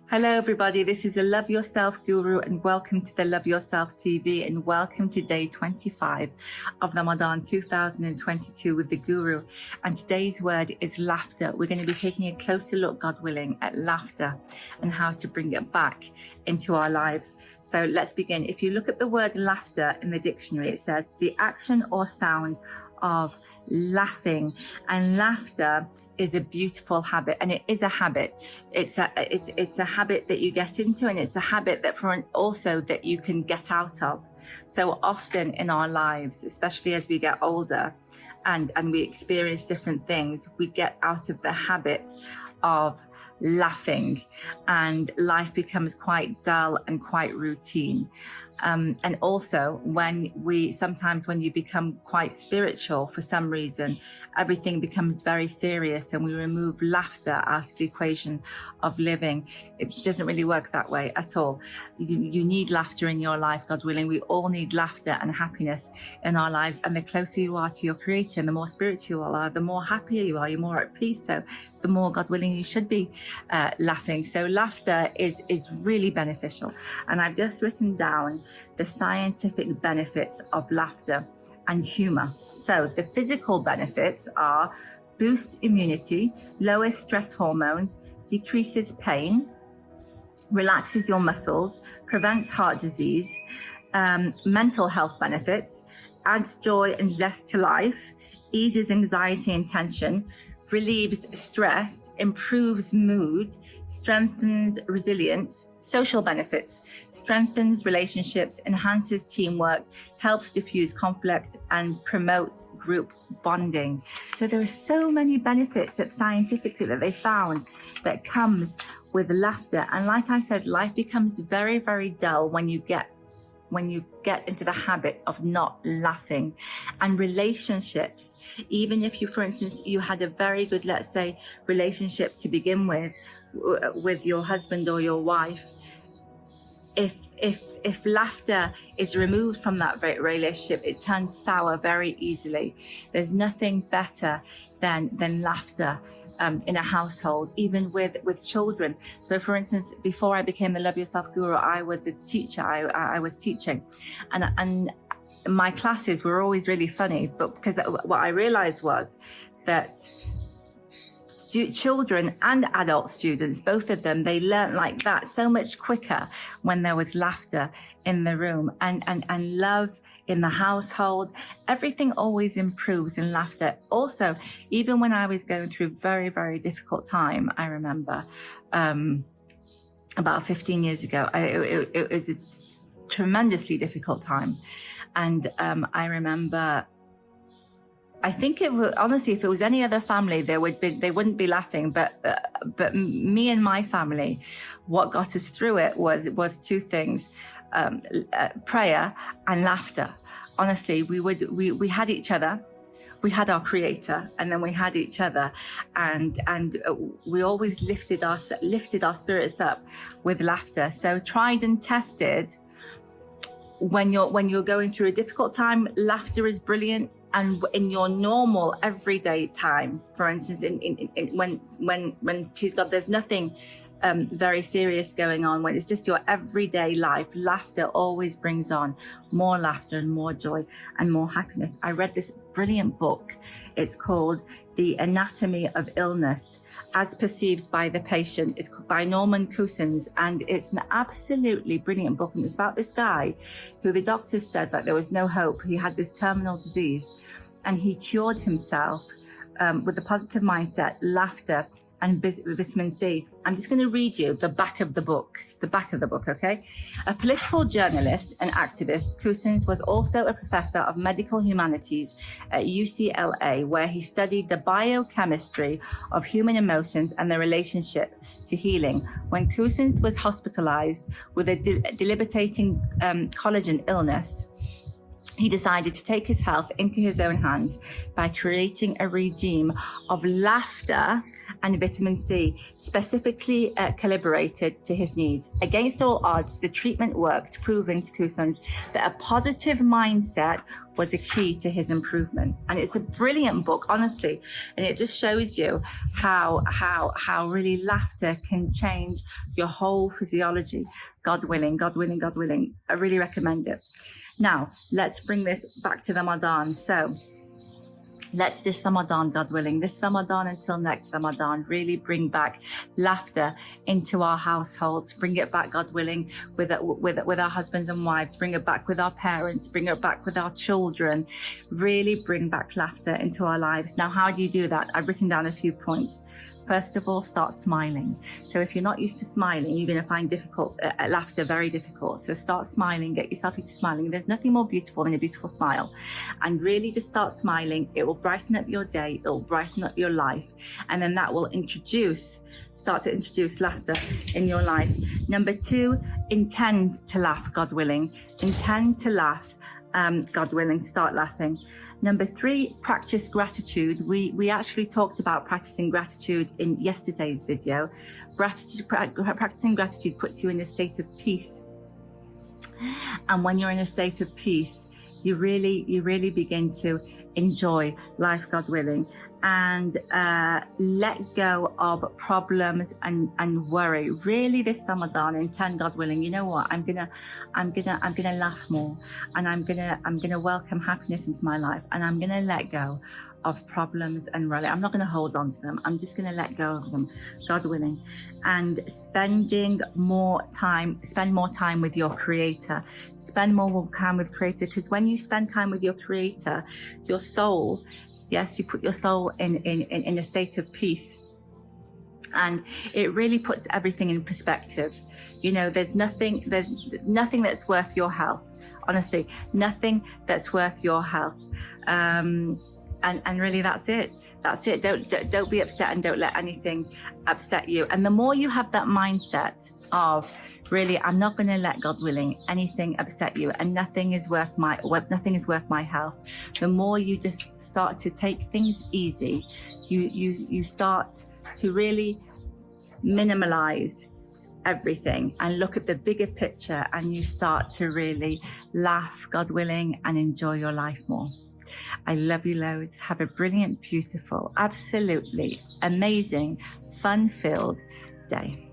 Hello everybody, this is the Love Yourself Guru and welcome to the Love Yourself TV and welcome to day 25 of Ramadan 2022 with the Guru. And today's word is laughter. We're going to be taking a closer look, God willing, at laughter and how to bring it back into our lives. So let's begin. If you look at the word laughter in the dictionary, it says the action or sound of laughing, and laughter is a beautiful habit, and it is a habit. It's a habit that you get into, and it's a habit that also that you can get out of. So often in our lives, especially as we get older and we experience different things, we get out of the habit of laughing and life becomes quite dull and quite routine. And also when you become quite spiritual for some reason, everything becomes very serious and we remove laughter out of the equation of living. It doesn't really work that way at all. You need laughter in your life, God willing. We all need laughter and happiness in our lives. And the closer you are to your Creator and the more spiritual you are, the more happier you are, you're more at peace. So the more, God willing, you should be laughing. So laughter is really beneficial. And I've just written down the scientific benefits of laughter and humor. So the physical benefits are boosts immunity, lowers stress hormones, decreases pain, relaxes your muscles, prevents heart disease, mental health benefits, adds joy and zest to life, eases anxiety and tension, relieves stress, improves mood, strengthens resilience, social benefits, strengthens relationships, enhances teamwork, helps diffuse conflict, and promotes group bonding. So there are so many benefits that scientifically that they found that comes with laughter. And like I said, life becomes very, very dull when you get into the habit of not laughing. And relationships, even if you, for instance, you had a very good, let's say, relationship to begin with your husband or your wife, if laughter is removed from that relationship, it turns sour very easily. There's nothing better than laughter in a household, even with children. So for instance, before I became the Love Yourself Guru, I was a teacher. I was teaching and my classes were always really funny, but because what I realized was that children and adult students, both of them, they learned like that so much quicker when there was laughter in the room and love in the household. Everything always improves in laughter. Also, even when I was going through a very, very difficult time, I remember about 15 years ago, it was a tremendously difficult time. And I remember, I think it would, honestly, if it was any other family, they wouldn't be laughing. But me and my family, what got us through it was two things: prayer and laughter. Honestly, we had each other, we had our Creator, and then we had each other, and we always lifted our spirits up with laughter. So tried and tested. When you're going through a difficult time, laughter is brilliant. And in your normal everyday time, for instance, when please God, there's nothing very serious going on, when it's just your everyday life, laughter always brings on more laughter and more joy and more happiness. I read this brilliant book. It's called The Anatomy of Illness as Perceived by the Patient. It's by Norman Cousins, and it's an absolutely brilliant book. And it's about this guy who the doctors said that there was no hope. He had this terminal disease and he cured himself with a positive mindset, laughter, and vitamin C. I'm just going to read you the back of the book, okay? A political journalist and activist, Cousins was also a professor of medical humanities at UCLA, where he studied the biochemistry of human emotions and their relationship to healing. When Cousins was hospitalized with a debilitating collagen illness, he decided to take his health into his own hands by creating a regime of laughter and vitamin C, specifically calibrated to his needs. Against all odds, the treatment worked, proving to Kusans that a positive mindset was a key to his improvement. And it's a brilliant book, honestly. And it just shows you how really laughter can change your whole physiology. God willing, God willing, God willing. I really recommend it. Now, let's bring this back to Ramadan. So, let this Ramadan, God willing, this Ramadan until next Ramadan, really bring back laughter into our households. Bring it back, God willing, with our husbands and wives. Bring it back with our parents. Bring it back with our children. Really bring back laughter into our lives. Now, how do you do that? I've written down a few points. First of all, start smiling. So if you're not used to smiling, you're going to find laughter very difficult. So start smiling, get yourself used to smiling. There's nothing more beautiful than a beautiful smile. And really just start smiling. It will brighten up your day. It will brighten up your life. And then that will start to introduce laughter in your life. Number 2, intend to laugh, God willing. Intend to laugh, God willing, start laughing. Number 3, practice gratitude. We actually talked about practicing gratitude in yesterday's video. Practicing gratitude puts you in a state of peace. And when you're in a state of peace, you really begin to enjoy life, God willing, and let go of problems and worry. Really, this Ramadan, intend, God willing, you know what? I'm gonna laugh more, and I'm gonna welcome happiness into my life, and I'm gonna let go of problems and worry. I'm not gonna hold on to them. I'm just gonna let go of them, God willing, and spend more time with your Creator. Spend more time with Creator, because when you spend time with your Creator, your soul. Yes, you put your soul in a state of peace, and it really puts everything in perspective. You know, there's nothing that's worth your health. Honestly, nothing that's worth your health. And really, that's it. That's it. Don't be upset, and don't let anything upset you. And the more you have that mindset of really, I'm not going to let, God willing, anything upset you, and nothing is worth my health. The more you just start to take things easy, you start to really minimalize everything and look at the bigger picture, and you start to really laugh, God willing, and enjoy your life more. I love you loads. Have a brilliant, beautiful, absolutely amazing, fun-filled day.